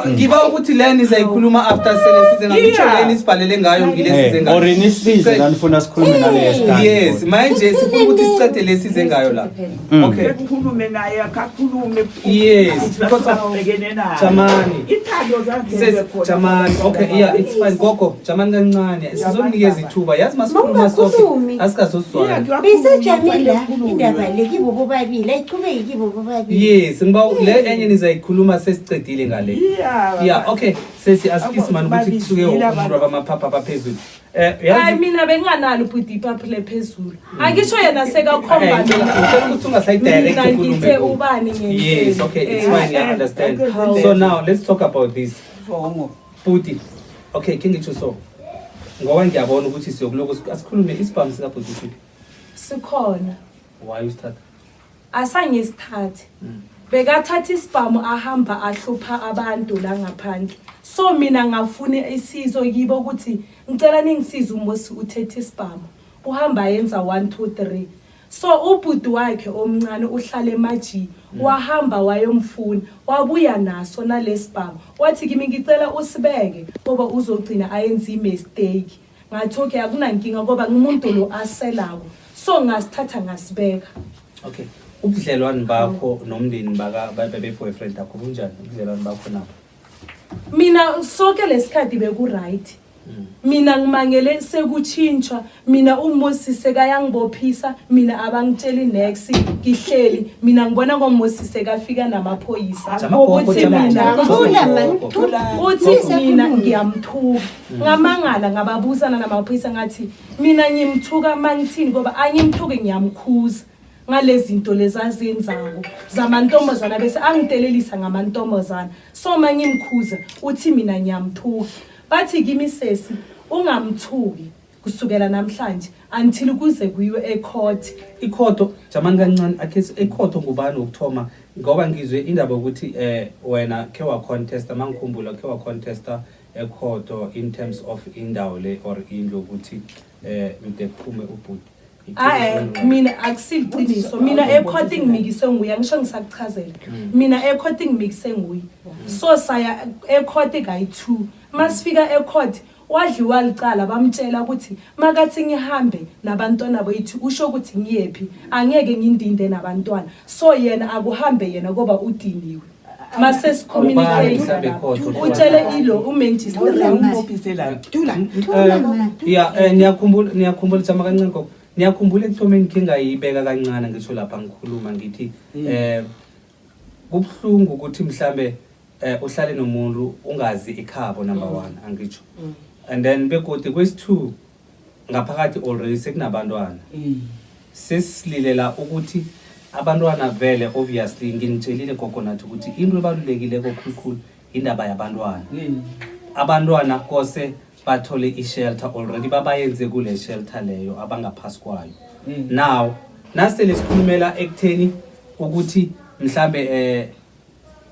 ngiba ukuthi leni izayikhuluma after season ngitsho leni sibhalele ngayo ngilesize ngayo or season anifuna sikhulume nale stand yes manje sifuna ukuthi sicede lesize ngayo la okay ukukhulume naye akakhulume yes because abhekene naye Jamani ithando zakhe Jamani okay yeah it's fine gogo Jamani kancane sizokunikeza ithuba yazi masikhuluma sonke asikazosizwana bese Jamila indaba lekibo bobabili ayiqhubeki kibo bobabili yes ngiba le enye nizayikhuluma sesicedile ngale yeah okay sesi asikisman ukuthi kusuke umuntu abamaphapha abaphezulu hayi mina benganalo ubhuti iphapha lephezulu angisho yena sekakhomba ukuthi ungasayidirect ngithe ubani ngeke yes okay it's fine I understand so now let's talk about this bhuti okay kingitsho so ngoba ngiyabona ukuthi siyokuloko asikhulume isibhamu sika bhuti sikhona why you start asangesithathe bekathatha isibhamu ahamba ahlupha abantu la ngaphandle so mina ngafuna isizo kibo ukuthi ngicela ningisize uMosi uthethe isibhamu uhamba yenza 1 2 3 so ubhuti wakhe omncane uhlala emaji wahamba wayomfuna wabuya naso nalesibhamu wathi kimi ngicela usibeke ngoba uzogcina ayenza imistake ngathi okay akunankinga ngoba ngumuntu lo aselawo so ngasithatha ngasibeka okay ubudlelwane bakho nomndeni bebe boyfriend akho kunjani ubudlelwane bakho nabo mina sonke lesikhathi beku right mina ngimangele sekuchintshwa mina uMosi sekayangibophisa mina abangitsheli next ngihleli mina ngibona ngoMosi sekafika namaphoyisa ukuthi mina ngiyamthuka ngamangala ngababuzana namaphoyisa ngathi mina ngimthuka mangithini ngoba angimthuke ngiyamkhuza ngalezi zinto lezazenzako zamantombazana bese angitelelisa ngamantombazana so mangimkhuza uthi mina ngiyamthuka bathi kimi sesi ungamthuki kusukela namhlanje until kuze kuyiwe ecourt ikhoto Jamani kancane akhe ekhoto ngubani ukuthoma ngoba ngizwe indaba ukuthi wena ke wa contesta mangikhumbula ke wa contesta ekhoto in terms of indawo le or indlo ukuthi mdephume ubhuti mina akusiqiniso mina ecourt ngimikise nguye ngisho ngisakuchazela mina ecourt ngimikise nguye so saya ecourt kayi2 masifika ecourt wadliwa licala bamtshela ukuthi makathi ngihambe nabantwana bethu usho ukuthi ngiyephi angeke ngindinde nabantwana so yena akuhambe yena ngoba udiniwe mase sicommunicate utshele ilo uManchester yeah niyakhumbula Jama kancane gogo niyakhumbula ekuthomeni ngingayibeka kancane ngisho lapha ngikhuluma ngithi kubhlungu ukuthi mhlambe uhlale nomuntu ungazi ikhabo number 1 angitsho and then begodi kwesi2 ngaphakathi already sekunabantwana sesililela ukuthi abantwana vele obviously nginitshelile gogo nathi ukuthi into ebalulekile kokhulukhulu indaba yabantwana abantwana kose bathole ishelter already babayenze kule shelter leyo abangaphasi kwayo now nasele sikhulumela ekutheni ukuthi mhlambe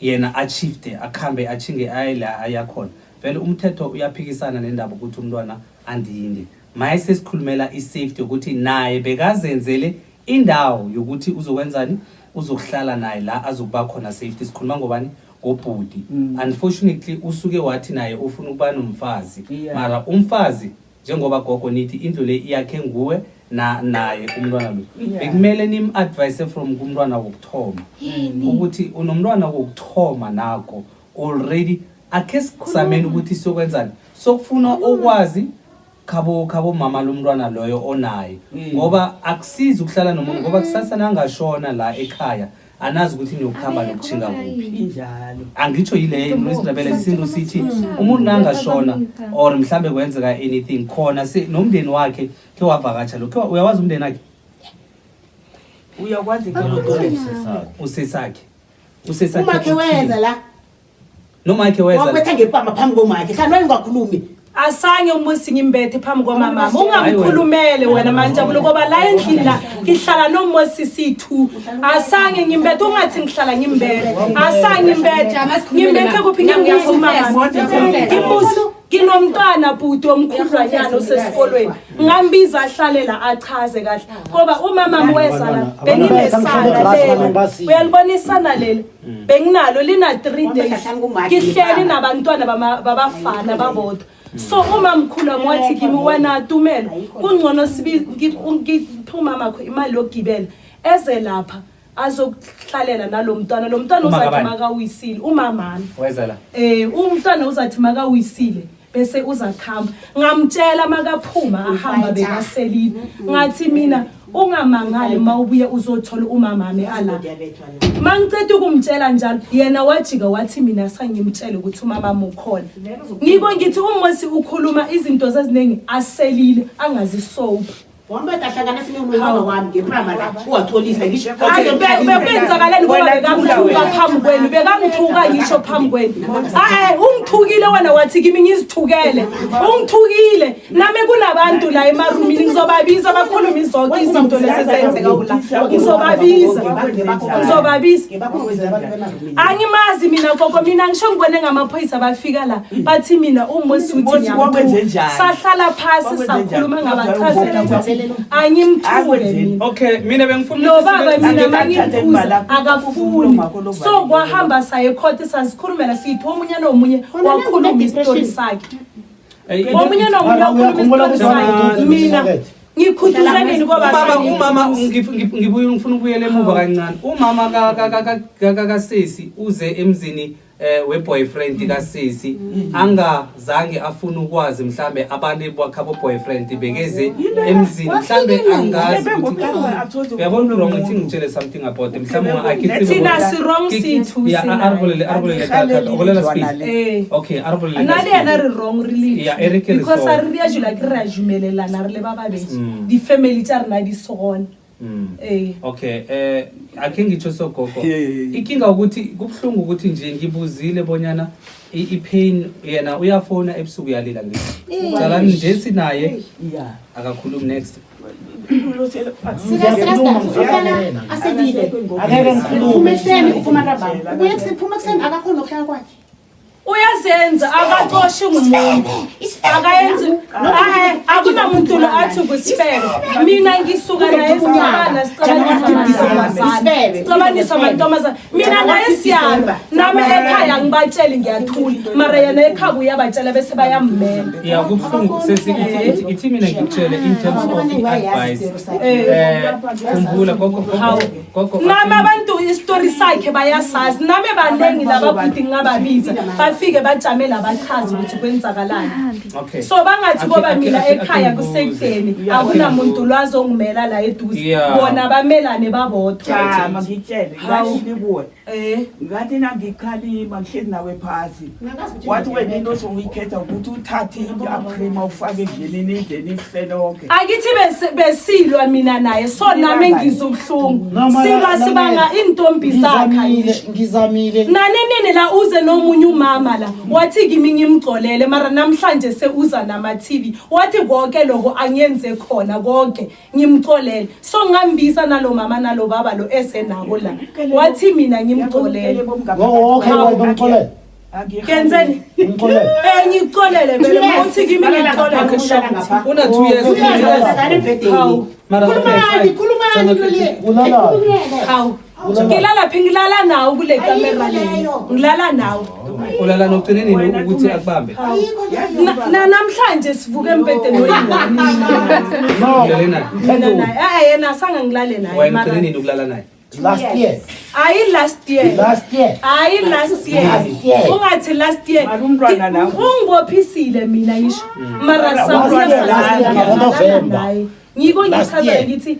yena achieve akhambe achinge ayila ayakhona vele umthetho uyaphikisana nendaba ukuthi umntwana andinde mayise sikhulumela isafety ukuthi naye bekazenzele indawo yokuthi uzokwenzani uzokuhlala naye la azokuba khona safety sikhuluma ngobani ngobhudi unfortunately usuke wathi naye ufuna ukuba nomfazi mara umfazi njengoba gogo nithi indlu le iyakhe nguwe naye umntwana lo bekumele nim advice from kumntwana wokuthoma ukuthi unomntwana wokuthoma nako already akhe sisameni ukuthi sokwenzani sokufuna okwazi khabo mama lomntwana loyo onaye ngoba akusizi ukuhlala nomuntu ngoba kusasa nangashona la ekhaya anazi ukuthi niyokuhamba nokuchinga kuphi injalo angitsho yile isindebele isintu sithi umuntu nangashona or mhlambe kwenzeka anything khona nomndeni wakhe ke wavakatsha lo uyawazi umndeni wakhe uyakwazi ke usesakhe umakhe weza la noma yakhe weza wabetha ngepama phambi komakhe hlanu ngakhulumi asange umusi ngimbethe phambi kwamama ungamkhulumele wena manjabulo ngoba la endlini la ngihlala nomosi sithu asange ngimbethe ungathi ngihlala ngimbethe asange ngimbethe kuphi ngimbuza umama ngimbuza nginomntwana bhuti omkhulwanyana osesikolweni ngambiza ahlalela achaze kahle ngoba umama weza la benginesana lelo uyalibonisana lelo benginalo lina 3 days ngihleli nabantwana babafana babodwa so uma mkhulu mwathi kimi wena Tumelo kungcono ngiphuma makho imali yogibela eze lapha azokuhlalela nalomntwana lo mntwana uzathi makawisile umamami weza la umntwana uzathi makawisile bese uzakhamba ngamtshela makaphuma ahamba bekaselile ngathi mina ungamangale mawubuye uzothola umamami ala mangicela ukumtshela njalo yena wajika wathi mina sangimtshela ukuthi umamami ukhona ngiko ngithi umosi ukhuluma izinto zeziningi aselile angazisopa Wamba tahlangana sinomama wami ngeprama la uwatholisa ngisho bekwenzakaleni ngoba bekamthuka phambi kwenu bekamthuka ngisho phambi kwenu ungithukile wena wathi kimi ngizithukele ungithukile nami kunabantu la emarumini ngizobabiza bakhuluma izonke izinto lesenzeka la ngizobabiza angimazi mina koko mina ngisho ngibone ngamaphoyisa bafika la bathi mina umosi uthi ngiyamthuka sahlala phasi sakhuluma ngabachazela ukuthi angimthule okay mina bengifuna lo baba mina mangiphuza akafuni so kwahamba saye ecourt sasikhulumela sithi omunye nomunye wakhuluma istory sakhe omunye nomunye wakhuluma istory sakhe mina ngikhuthuzaneni ngoba umama ngibuye ngifuna ukuyela emuva kancane umama kaSesi uze emzini we-boyfriend kaSesi angazange afuna ukwazi mhlambe abantu bakhabo boyfriend bekeze emzini mhlambe angazi ukuthi uyabona wrong ukuthi ngitshele something about mhlambe akithi thina si wrong sithu ya arbolele obolela speed okay arbolele nale yana ri wrong really ya Eric because I really like rajumelelana re le baba bethi di family tsa rena di sogona okay ake ngitsho sogogo ikinga ukuthi kubhlungu ukuthi nje ngibuzile bonyana ipain yena uyafona ebusuku uyalila ngithi ucalani nje sinaye akakhulumi next asedile akeke ngikhulume ekseni uphuma kababa ubuye kusiphuma ekseni akakhona ukuhlala kwakhe uyazenza akaxoshi ngumuntu akayenzi akunamuntu lo athi kusibele mina ngisuka naye esicabana sicabanisa amantombazana mina naye siyamba nami ekhaya ngibatsheli ngiyathula mara yena ekhaya uyabatshela bese bayammela ya kubhlungu sesithi mina ngikutshele in terms of advice khumbula gogo nami abantu istory sakhe bayasazi nami banengi lababhuti ngababiza bafike bajamela bachaza ukuthi kwenzakalani okay so bangathi ngoba mina ekhaya kusekudeni akunamuntu lwazi ongimela la eduze bona bamelane babodwa ngitshele ngashini kuwe ngathi nangikhalima ngihlezi nawe phasi wathi wena into songikhetha ukuthi uthathe i-aprima ufake endleleni ihlelonke akithi besilwa mina naye so nami ngizobuhlungu sibanga intombi zakhe ngizamile nanenene la uze nomunye umama la wathi kimi ngimgcolele mara namhlanje seuza nama TV wathi konke lokho angenze khona konke ngimgcolele so ngambiza nalo mama nalo baba lo esenako la wathi mina ngimgcolele okay ngimgcolele kenzeni ngiccolele vele uthi kimi ngiccolele una 2 years mara ngilala phi ngilala nawo kule kamera le ngilala nawo ulala nokugcineni ukuthi akubambe namhlanje sivuke empedeni oyingani no yena sanga ngilale naye wena ugcineni ukulala naye last year last year ungathi last year ungibophisile mina ngisho mara November ngiko Last ngichaza year. ngithi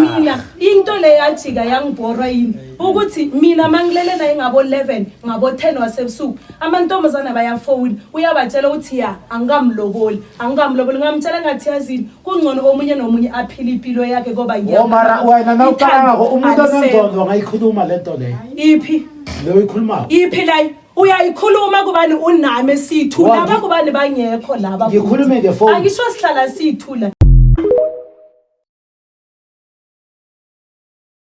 mina into le yajika yangibhorwa yini ukuthi mina mangilele naye ngabo 11 ngabo 10 wasebusuku amantombazana bayafona uyabatshela ukuthi ya angikamloboli ngamtshela ngathi yazini kungcono omunye nomunye aphila impilo yakhe ngoba Mara wena nawucabanga umuntu onenzondo angayikhuluma lento leyo. iphi Leyo ikhuluma. iphi la uyayikhuluma kubani unami sithu laba kubani bangekho laba Ngikhulume ngefoni. angisho sihlala sithu la